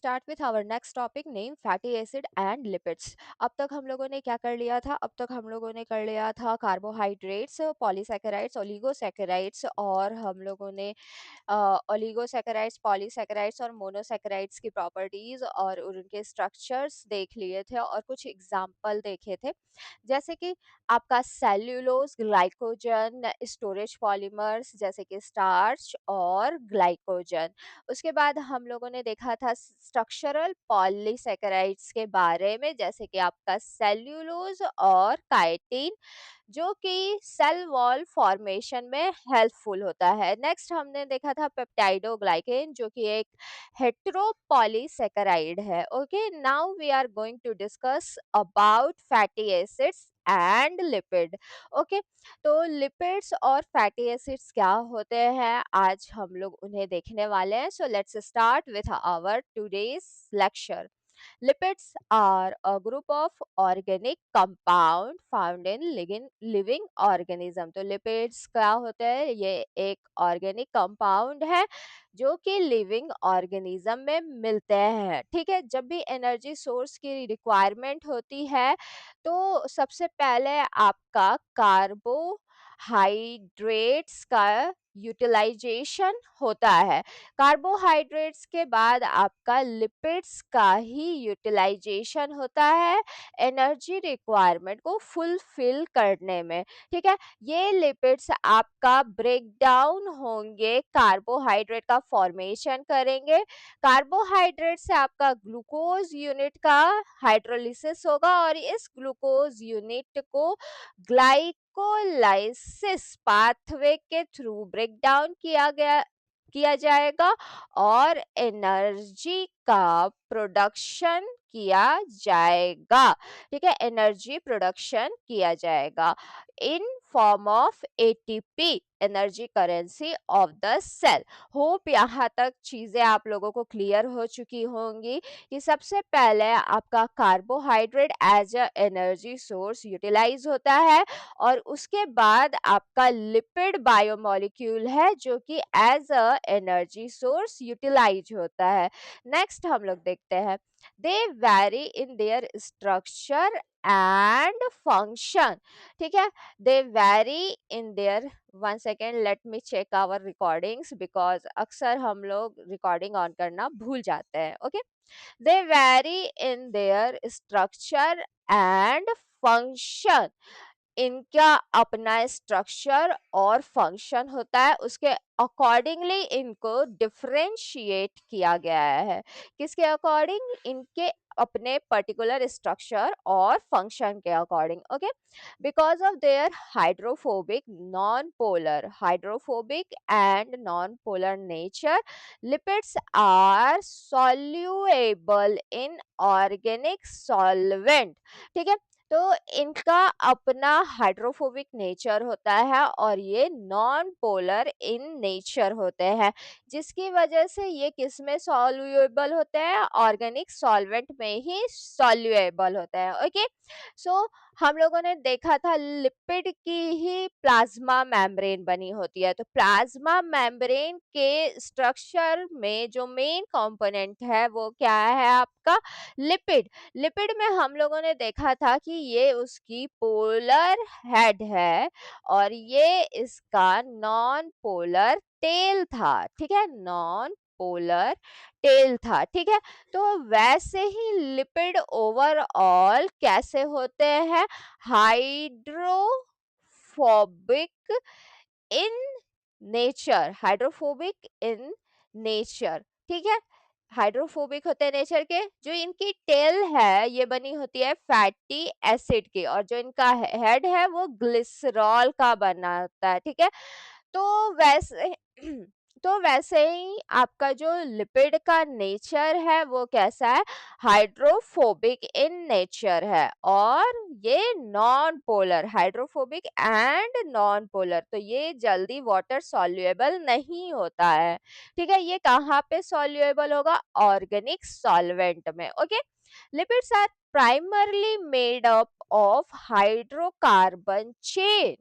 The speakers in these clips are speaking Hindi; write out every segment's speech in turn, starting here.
Start with our next topic name fatty acid and lipids. अब तक हम लोगों ने क्या कर लिया था? अब तक हम लोगों ने कर लिया था कार्बोहाइड्रेट्स, पॉलीसैकेराइड्स, ओलिगोसैकेराइड्स, और हम लोगों ने ओलिगोसैकेराइड्स, पॉलीसैकेराइड्स और मोनोसैकेराइड्स की प्रॉपर्टीज और उनके स्ट्रक्चर्स देख लिए थे और कुछ एग्जाम्पल देखे थे, जैसे कि आपका सेल्यूलोज, ग्लाइकोजन, स्टोरेज पॉलीमर्स जैसे कि स्टार्च और ग्लाइकोजन। उसके बाद हम लोगों ने देखा था स्ट्रक्चरल पॉलीसैकेराइड्स के बारे में, जैसे कि आपका सेल्यूलोज और काइटिन, जो कि सेल वॉल फॉर्मेशन में हेल्पफुल होता है। नेक्स्ट हमने देखा था पेप्टाइडोग्लाइकेन, जो कि एक हेटेरोपॉलीसैकेराइड है। Okay, now we are going to discuss about fatty acids and lipid. Okay, तो लिपिड्स और फैटी एसिड्स क्या होते हैं, आज हम लोग उन्हें देखने वाले हैं। So let's start with our today's lecture. Lipids are a group of organic compound found in living organism। तो lipids क्या होते हैं? ये एक organic compound है जो कि living organism में मिलते हैं। ठीक है, जब भी energy source की requirement होती है तो सबसे पहले आपका कार्बोहाइड्रेट्स का यूटिलाइजेशन होता है। कार्बोहाइड्रेट्स के बाद आपका लिपिड्स का ही यूटिलाइजेशन होता है एनर्जी रिक्वायरमेंट को फुलफिल करने में। ठीक है, ये लिपिड्स आपका ब्रेक डाउन होंगे, कार्बोहाइड्रेट का फॉर्मेशन करेंगे। कार्बोहाइड्रेट से आपका ग्लूकोज यूनिट का हाइड्रोलिसिस होगा और इस ग्लूकोज यूनिट को ग्लाइकोलाइसिस पाथवे के थ्रू ब्रेक डाउन किया जाएगा और एनर्जी का प्रोडक्शन किया जाएगा। ठीक है, एनर्जी प्रोडक्शन किया जाएगा in form of ATP, energy currency of the cell. Hope यहाँ तक चीजें आप लोगों को क्लियर हो चुकी होंगी कि सबसे पहले आपका carbohydrate as a energy source utilize होता है और उसके बाद आपका लिपिड बायोमोलिक्यूल है जो कि as a energy source utilize होता है। नेक्स्ट हम लोग देखते हैं, they vary in their structure and function. ठीक है, they vary in their, one second let me check our recordings because अक्सर हम लोग रिकॉर्डिंग ऑन करना भूल जाते हैं। Okay, they vary in their structure and function। इनका अपना स्ट्रक्चर और फंक्शन होता है, उसके अकॉर्डिंगली इनको डिफरेंशिएट किया गया है। किसके अकॉर्डिंग? इनके अपने पर्टिकुलर स्ट्रक्चर और फंक्शन के according. Okay, because of their hydrophobic and non polar nature, lipids are soluble in organic solvent। ठीक है, तो इनका अपना हाइड्रोफोबिक नेचर होता है और ये नॉन पोलर इन नेचर होते हैं, जिसकी वजह से ये किस में सॉल्युएबल होते हैं? ऑर्गेनिक सॉल्वेंट में ही सॉल्युएबल होते हैं। ओके, सो हम लोगों ने देखा था लिपिड की ही प्लाज्मा मेम्ब्रेन बनी होती है। तो प्लाज्मा मेम्ब्रेन के स्ट्रक्चर में जो मेन कंपोनेंट है वो क्या है? आपका लिपिड। लिपिड में हम लोगों ने देखा था कि ये उसकी पोलर हेड है और ये इसका नॉन पोलर टेल था। ठीक है, नॉन पोलर टेल था। ठीक है, तो वैसे ही लिपिड ओवरऑल कैसे होते हैं? Hydrophobic in nature, hydrophobic in nature. ठीक है, हाइड्रोफोबिक होते हैं नेचर के। जो इनकी टेल है ये बनी होती है फैटी एसिड की और जो इनका हेड है वो ग्लिसरॉल का बना होता है। ठीक है, तो वैसे तो वैसे ही आपका जो लिपिड का नेचर है वो कैसा है? हाइड्रोफोबिक इन नेचर है और ये non polar, hydrophobic and non polar. तो ये जल्दी वाटर सॉल्युएबल नहीं होता है। ठीक है, ये कहाँ पे सॉल्युएबल होगा? ऑर्गेनिक सॉल्वेंट में। Okay, lipids are primarily made up of hydrocarbon chain.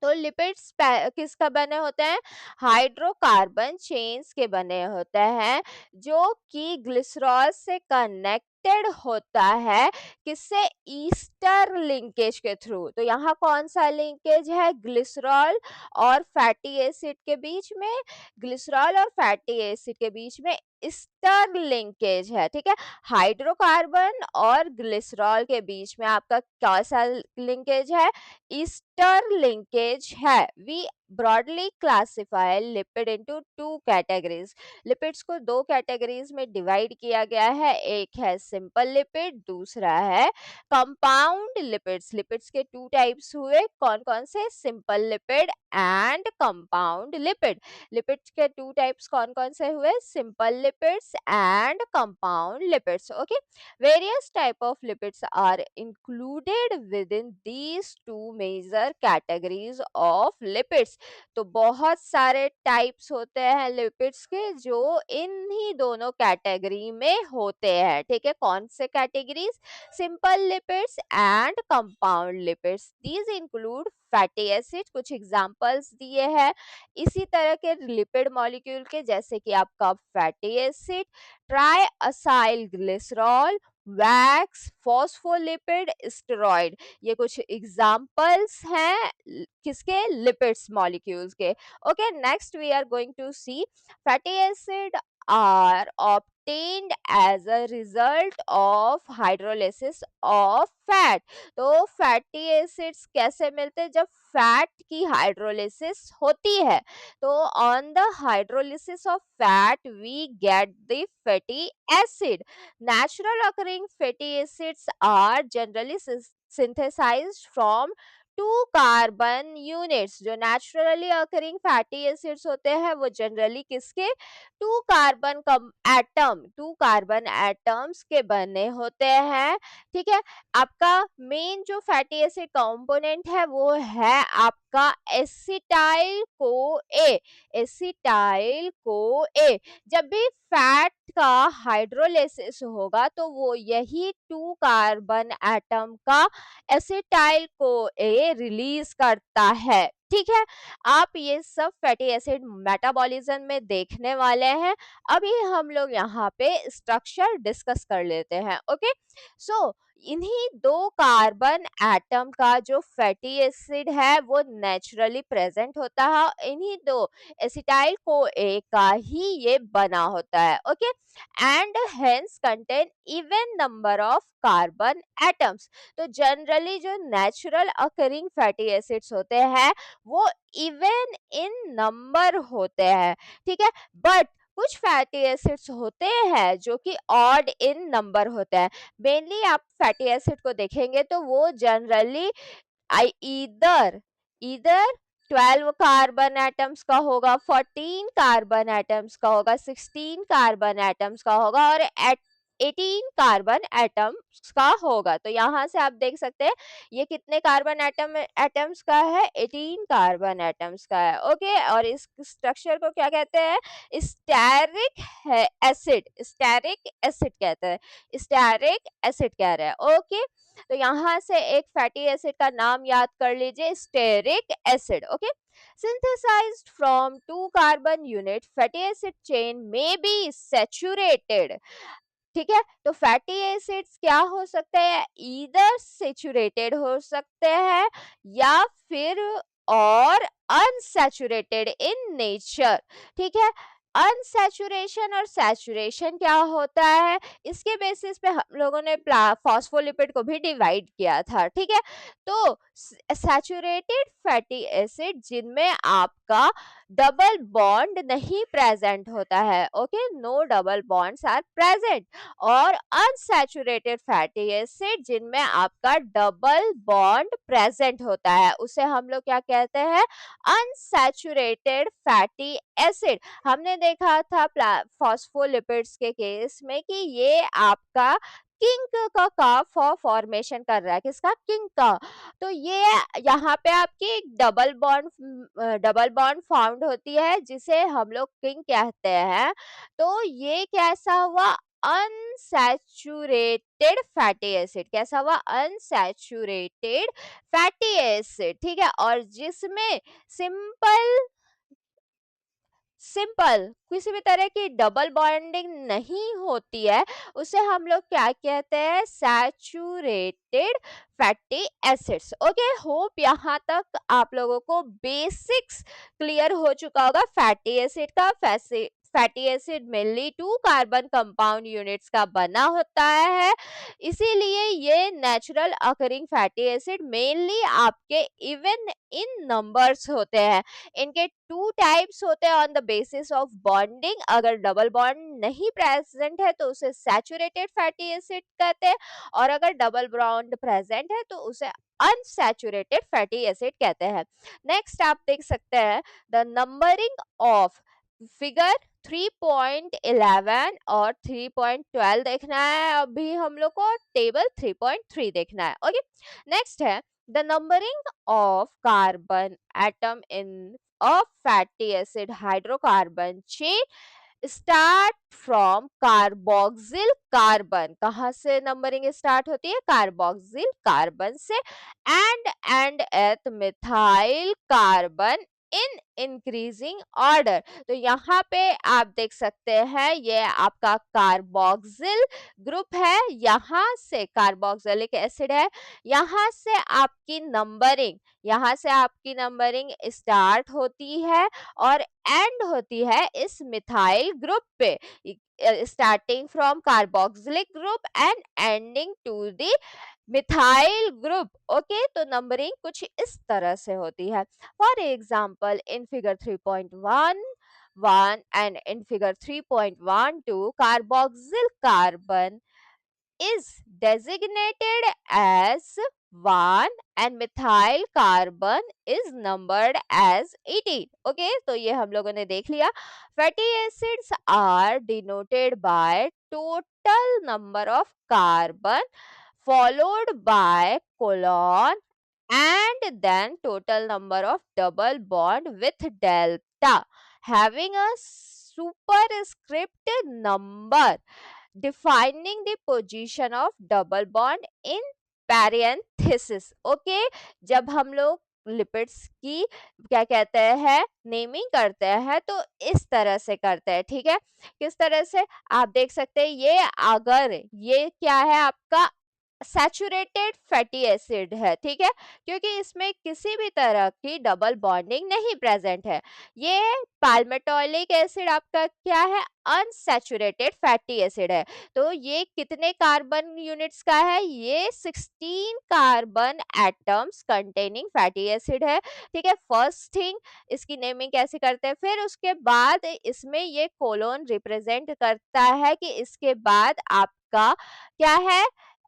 तो लिपिड्स किसका बने होते हैं? हाइड्रोकार्बन चेन्स के बने होते हैं, जो कि ग्लिसरॉल से कनेक्टेड होता है, किससे? ईस्टर लिंकेज के थ्रू। तो यहाँ कौन सा लिंकेज है? ग्लिसरॉल और फैटी एसिड के बीच में, ग्लिसरॉल और फैटी एसिड के बीच में ईस्टर लिंकेज है, ठीक है। हाइड्रोकार्बन और ग्लिसरॉल के बीच में आपका कौन सा लिंकेज है? ईस्टर लिंकेज है। We broadly classify lipid into two categories. Lipids को दो कैटेगरीज में डिवाइड किया गया है, एक है सिंपल लिपिड, दूसरा है कंपाउंड लिपिड्स। लिपिड्स के टू टाइप्स हुए, कौन कौन से? Simple lipid and compound lipid. Lipids के टू टाइप्स कौन कौन से हुए? Simple lipids and compound lipids. Okay, various type of lipids are included within these two major categories of lipids। तो बहुत सारे टाइप्स होते हैं लिपिड्स के जो इन्हीं दोनों कैटेगरी में होते हैं, ठीक है। कौन से categories? Simple lipids and compound lipids. These include fatty acid, कुछ एग्जांपल्स दिए हैं इसी तरह के लिपिड मॉलिक्यूल के, जैसे कि आपका fatty acid, triacylglycerol, wax, phospholipid, steroid. ये कुछ एग्जांपल्स हैं किसके? लिपिड्स मॉलिक्यूल्स के। Okay, next we are going to see fatty acid are obtained as a result of hydrolysis of fat। तो फैटी एसिड्स कैसे मिलते हैं? जब फैट की हाइड्रोलिसिस होती है, तो on the hydrolysis of fat we get the fatty acid. Natural occurring fatty acids are generally synthesized from two carbon units. जो नेचुरली अकरिंग फैटी एसिड्स होते हैं वो जनरली किसके? टू कार्बन एटम्स के बने होते हैं, ठीक है। आपका मेन जो फैटी एसिड कंपोनेंट है वो है आपका एसिटाइल को ए। एसिटाइल को ए जब भी फैट का हाइड्रोलिसिस होगा तो वो यही टू कार्बन एटम का एसिटाइल को ए रिलीज करता है, ठीक है। आप ये सब फैटी एसिड मेटाबॉलिज्म में देखने वाले हैं। अभी हम लोग यहाँ पे स्ट्रक्चर डिस्कस कर लेते हैं। ओके, सो इन्हीं दो कार्बन एटम का जो फैटी एसिड है वो नेचुरली प्रेजेंट होता है, इन्हीं दो एसिटाइल को ए का ही ये बना होता है। Okay, and hence contain even number of carbon atoms. तो जनरली जो नेचुरल अकरिंग फैटी एसिड्स होते हैं वो इवन इन नंबर होते हैं, ठीक है। बट कुछ फैटी एसिड्स होते हैं जो कि ऑड इन नंबर होते हैं। मेनली आप फैटी एसिड को देखेंगे तो वो generally I either either 12 carbon atoms का होगा, 14 कार्बन एटम्स का होगा, 16 कार्बन एटम्स का होगा और 18 कार्बन एटम्स का होगा। तो यहाँ से आप देख सकते हैं ये कितने कार्बन एटम्स का है? 18 कार्बन एटम्स का है। ओके, और इस स्ट्रक्चर को क्या कहते हैं? Stearic acid. स्टेरिक एसिड कहते हैं, स्टेरिक एसिड कह रहे हैं। ओके, तो यहाँ से एक फैटी एसिड का नाम याद कर लीजिए, stearic acid. Okay, synthesized from two carbon unit fatty acid chain may be saturated। ठीक है, तो फैटी एसिड्स क्या हो सकते हैं? ईदर सेचुरेटेड हो सकते हैं या फिर और अनसैचुरेटेड इन नेचर, ठीक है। अनसैचुरेशन और सैचुरेशन क्या होता है, इसके बेसिस पे हम लोगों ने फॉस्फोलिपिड को भी डिवाइड किया था, ठीक है। तो सैचुरेटेड फैटी एसिड जिनमें आपका डबल बॉन्ड नहीं प्रेजेंट होता है, okay, no double bonds are present. और अनसैचुरेटेड फैटी एसिड जिनमें आपका डबल बॉन्ड प्रेजेंट होता है, उसे हम लोग क्या कहते हैं? Unsaturated fatty acid. हमने देखा था फॉस्फोलिपिड्स के केस में कि ये आपका किंक का फॉर्मेशन कर रहा है, किसका? किंक का। तो ये यहाँ पे आपकी एक डबल बॉन्ड फाउंड होती है जिसे हम लोग किंक कहते हैं। तो ये कैसा हुआ? अनसैचुरेटेड अनसैचुरेटेड फैटी एसिड, कैसा हुआ, अनसैचुरेटेड फैटी एसिड, ठीक है, और जिसमें सिंपल सिंपल किसी भी तरह की डबल बॉन्डिंग नहीं होती है, उसे हम लोग क्या कहते हैं, saturated fatty acids. Okay, hope यहाँ तक आप लोगों को बेसिक्स क्लियर हो चुका होगा फैटी एसिड का। Fatty acid mainly 2 carbon compound units का बना होता है, इसीलिए ये natural occurring fatty acid mainly आपके इवन इन नंबर्स होते हैं। इनके 2 टाइप्स होते हैं on the basis of bonding. अगर डबल बॉन्ड नहीं प्रेजेंट है तो उसे सैचुरेटेड फैटी एसिड कहते हैं, और अगर डबल बॉन्ड प्रेजेंट है तो उसे अनसैचुरेटेड फैटी एसिड कहते हैं। नेक्स्ट आप देख सकते हैं द नंबरिंग ऑफ फिगर 3.11 और 3.12 देखना है, अभी हम लोग को टेबल 3.3 देखना है। ओके, नेक्स्ट है the numbering of carbon atom in of fatty acid hydrocarbon chain start from carboxyl carbon। कहाँ से नंबरिंग स्टार्ट होती है, कार्बोक्सिल कार्बन से, end at methyl carbon in increasing order. तो यहाँ पे आप देख सकते हैं ये आपका कार्बोक्सिल ग्रुप है, यहाँ से कार्बोक्सिलिक एसिड है, यहाँ से आपकी नंबरिंग स्टार्ट होती है और एंड होती है इस मिथाइल ग्रुप पे, starting from carboxylic group and ending to the methyl group. Okay, तो नंबरिंग कुछ इस तरह से होती है। For example in figure 3.11 and in figure 3.12 carboxyl carbon is designated as 1 and methyl carbon is numbered as 18। Okay, तो ये हम लोगों ने देख लिया। Fatty acids are denoted by total number of carbon followed by colon and then total number of double bond with delta having a superscript number defining the position of double bond in parenthesis। Okay, जब हम लोग लिपिड्स की क्या कहते हैं, नेमिंग करते हैं तो इस तरह से करते हैं, ठीक है। किस तरह से आप देख सकते हैं, ये अगर ये क्या है आपका सैचुरेटेड फैटी एसिड है, ठीक है, क्योंकि इसमें किसी भी तरह की डबल बॉन्डिंग नहीं प्रेजेंट है। ये पाल्मेटोइलिक एसिड आपका क्या है, अनसैचुरेटेड फैटी एसिड है। तो ये कितने कार्बन यूनिट्स का है, ये 16 carbon atoms containing fatty acid है, ठीक है। फर्स्ट थिंग इसकी नेमिंग कैसे करते हैं, फिर उसके बाद इसमें ये कोलोन रिप्रेजेंट करता है कि इसके बाद आपका क्या है,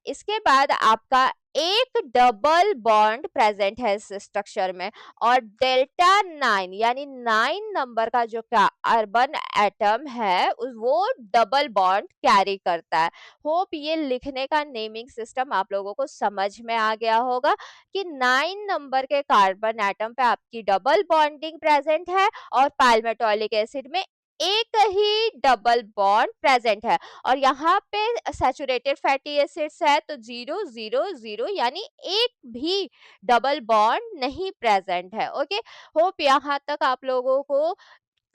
इसके बाद आपका एक डबल बॉन्ड प्रेजेंट है इस स्ट्रक्चर में, और डेल्टा 9 यानी 9 नंबर का जो कार्बन एटम है वो डबल बॉन्ड कैरी करता है। होप ये लिखने का नेमिंग सिस्टम आप लोगों को समझ में आ गया होगा कि 9 नंबर के कार्बन एटम पे आपकी डबल बॉन्डिंग प्रेजेंट है और पाल्मेटोइलिक एसिड में एक ही डबल बॉन्ड प्रेजेंट है, और यहाँ पे सैचुरेटेड फैटी एसिड्स है तो 0 0 0 यानी एक भी डबल बॉन्ड नहीं प्रेजेंट है। ओके, होप यहाँ तक आप लोगों को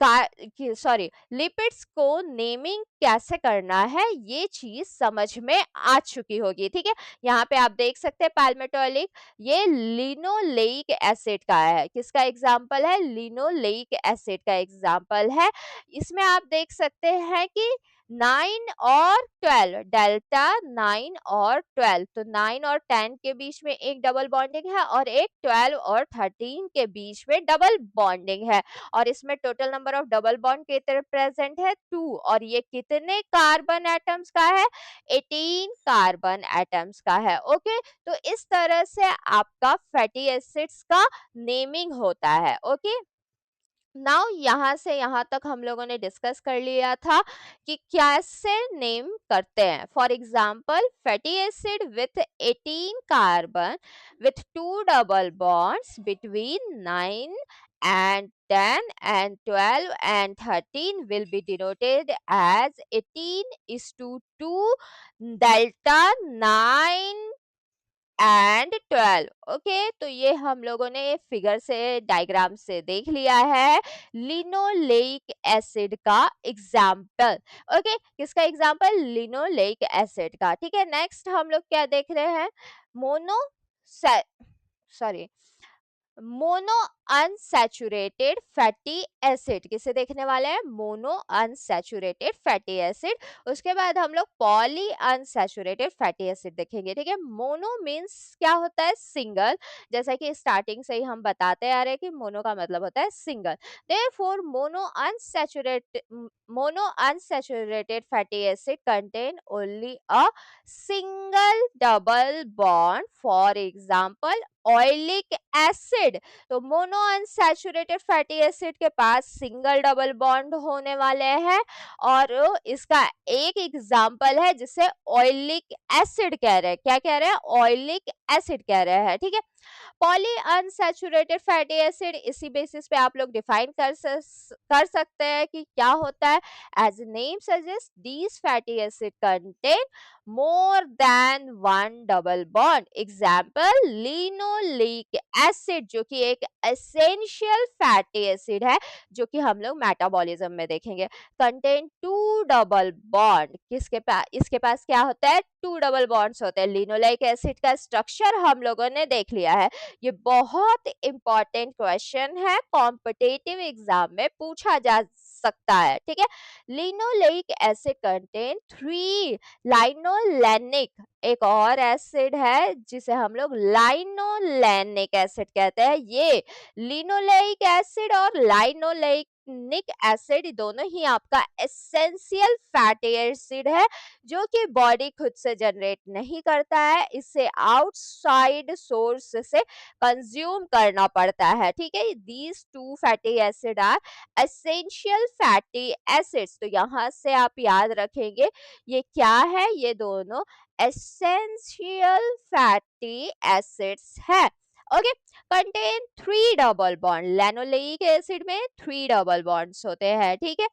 लिपिड्स को नेमिंग कैसे करना है ये चीज समझ में आ चुकी होगी, ठीक है। यहाँ पे आप देख सकते हैं पाल्मेटोइलिक, ये लिनोलेइक एसिड का है, किसका एग्जाम्पल है, लिनोलेइक एसिड का एग्जाम्पल है। इसमें आप देख सकते हैं कि 9 और 12, डेल्टा 9 और 12, तो 9 और 10 के बीच में एक डबल बॉन्डिंग है और एक 12 और 13 के बीच में डबल बॉन्डिंग है, और इसमें total number of double bond कितने प्रेजेंट है, 2, और ये कितने कार्बन एटम्स का है, 18 कार्बन एटम्स का है। ओके, तो इस तरह से आपका फैटी एसिड्स का नेमिंग होता है। ओके, नाउ यहाँ से यहाँ तक हम लोगों ने डिस्कस कर लिया था कि कैसे नेम करते हैं। For example fatty acid with 18 carbon with 2 double bonds between 9 and 10 and 12 and 13 will be denoted as 18 is to 2 delta 9 and 12। Okay, तो ये हम लोगों ने फिगर से डायग्राम से देख लिया है लिनोलेइक एसिड का एग्जाम्पल। ओके, किसका एग्जाम्पल? लिनोलेइक एसिड का। ठीक है, नेक्स्ट हम लोग क्या देख रहे हैं? Mono sorry mono unsaturated fatty acid किसे देखने वाले हैं? Mono unsaturated fatty acid. उसके बाद हम लोग पॉली अनसैचुरेटेड फैटी एसिड देखेंगे। ठीक है, मोनो मीन्स क्या होता है? सिंगल। जैसा कि स्टार्टिंग से ही हम बताते आ रहे हैं कि मोनो का मतलब होता है single. Therefore mono unsaturated fatty acid contain only a single double bond, for example oleic acid. तो मोनो अनसैचुरेटेड फैटी एसिड के पास सिंगल डबल बॉन्ड होने वाले हैं और इसका एक एग्जाम्पल है जिसे ऑयलिक एसिड कह रहे हैं। क्या कह रहे हैं? ऑयलिक एसिड कह रहे हैं। ठीक है, पॉली अनसैचुरेटेड फैटी एसिड इसी बेसिस पे आप लोग डिफाइन कर सकते हैं कि क्या होता है। As name suggest, these fatty acid contain more than one double bond। Example linoleic acid जो कि एक एसेंशियल फैटी एसिड है जो कि हम लोग मेटाबॉलिज्म में देखेंगे। कंटेन टू डबल बॉन्ड, किसके पास? इसके पास क्या होता है? टू डबल बॉन्ड्स होते हैं। लिनोलिक एसिड का स्ट्रक्चर हम लोगों ने देख लिया है। ये बहुत इंपॉर्टेंट क्वेश्चन है, कॉम्पिटिटिव एग्जाम में पूछा जा सकता है। ठीक है, लिनोलेइक एसिड कंटेन 3 लाइनोलेनिक, एक और एसिड है जिसे हम लोग लाइनोलेनिक एसिड कहते हैं। ये लिनोलेइक एसिड और लाइनोलेनिक एसिड दोनों ही आपका एसेंशियल फैटी एसिड है जो कि बॉडी खुद से जनरेट नहीं करता है, इसे आउटसाइड सोर्स से कंज्यूम करना पड़ता है। ठीक है, these two fatty acid are essential fatty acids. तो यहाँ से आप याद रखेंगे ये क्या है? ये दोनों एसेंशियल फैटी एसिड्स है। Okay, contain 3 double bond. Linoleic acid में 3 डबल बॉन्ड्स होते हैं। ठीक है,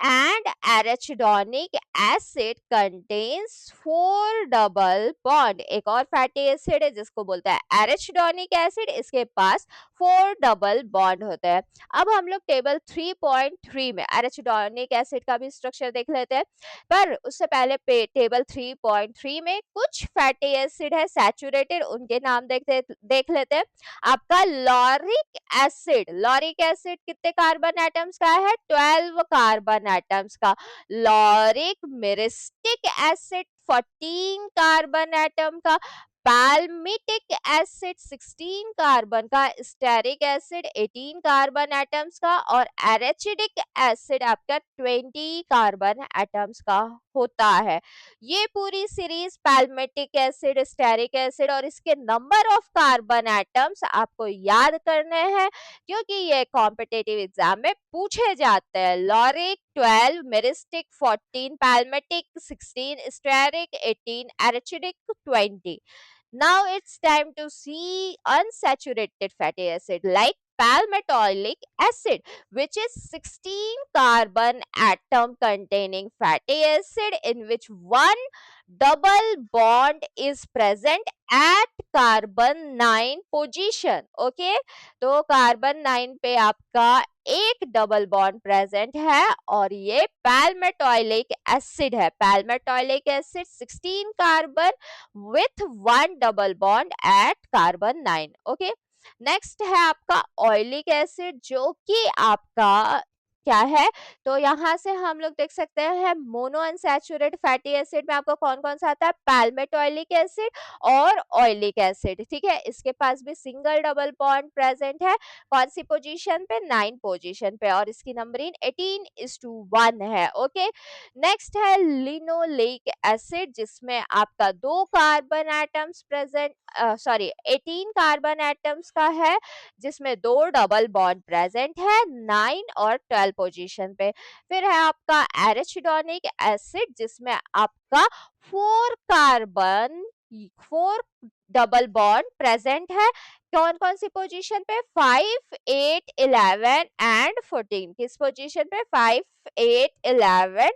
and arachidonic acid contains 4 double bond। एक और फैटी एसिड है जिसको बोलते हैं एराचिडोनिक एसिड, इसके पास 4 डबल बॉन्ड होते हैं। अब हम लोग टेबल 3.3 में एराचिडोनिक एसिड का भी स्ट्रक्चर देख लेते हैं, पर उससे पहले टेबल 3.3 में कुछ फैटी एसिड है सैचुरेटेड, उनके नाम देख लेते हैं। आपका लॉरिक एसिड कितने कार्बन एटम्स का है? 12 कार्बन एटम्स का। Lauric myristic acid 14 carbon atom का। पैल्मिटिक एसिड 16 कार्बन का। स्टेरिक एसिड 18 कार्बन एटम्स का और एराचिडिक एसिड आपका 20 कार्बन एटम्स का होता है। ये पूरी सीरीज पैल्मेटिक एसिड, स्टेरिक एसिड और इसके नंबर ऑफ कार्बन एटम्स आपको याद करने हैं क्योंकि ये कॉम्पिटिटिव एग्जाम में पूछे जाते हैं। Lauric 12, myristic 14, palmitic 16, stearic 18, arachidic 20। Now it's time to see unsaturated fatty acid like palmitoic acid, which is 16 carbon atom containing fatty acid in which one double bond is present at carbon 9 position। Okay, तो कार्बन 9 पे आपका एक डबल बॉन्ड प्रेजेंट है और ये पैल्मेटोइलिक एसिड है। Palmitoleic acid 16 carbon with one double bond at carbon 9। Okay, next है आपका ऑयलिक एसिड जो कि आपका क्या है? तो यहाँ से हम लोग देख सकते हैं मोनो अनसैचुरेटेड फैटी एसिड में आपको कौन कौन सा आता है? पैल्मेटोइलिक एसिड और ऑयलिक एसिड। ठीक है, इसके पास भी सिंगल डबल बॉन्ड प्रेजेंट है। कौन सी पोजीशन पे? 9 पोजीशन पे और इसकी नंबरिंग 18:1 है। ओके, नेक्स्ट है लिनोलेइक एसिड जिसमें आपका 2 carbon atoms present 18 carbon atoms का है जिसमें 2 डबल बॉन्ड प्रेजेंट है 9 और 12 पोजीशन पे। फिर है आपका एराचिडोनिक एसिड जिसमें आपका 4 डबल बॉन्ड प्रेजेंट है। कौन कौन सी पोजीशन पे? 5, 8, 11 एंड 14। किस पोजीशन पे? 5, 8, 11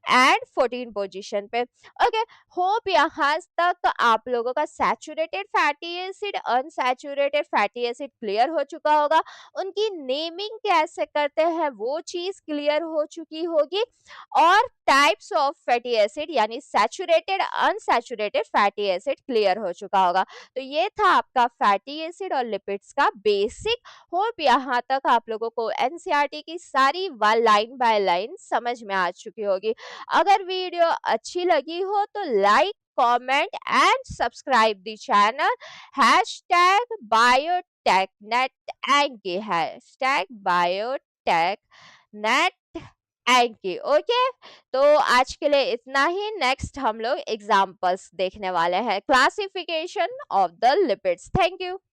एंड 14 पोजीशन पे। ओके, होप यहाँ तक आप लोगों का saturated fatty acid, unsaturated fatty acid clear हो चुका होगा। उनकी नेमिंग कैसे करते हैं वो चीज क्लियर हो चुकी होगी, और टाइप्स ऑफ फैटी एसिड यानी saturated, unsaturated fatty acid clear हो चुका होगा। तो ये था आपका फैटी एसिड और लिपिड्स का बेसिक। होप यहाँ तक आप लोगों को एनसीईआरटी की सारी लाइन बाय लाइन समझ में आ चुकी होगी। अगर वीडियो अच्छी लगी हो तो like, comment and subscribe the channel. Hashtag biotechnet एंकी, हैशटैग बायोटेकनेट एंकी। ओके, तो आज के लिए इतना ही। नेक्स्ट हम लोग एग्जाम्पल्स देखने वाले हैं, classification of the lipids. Thank you.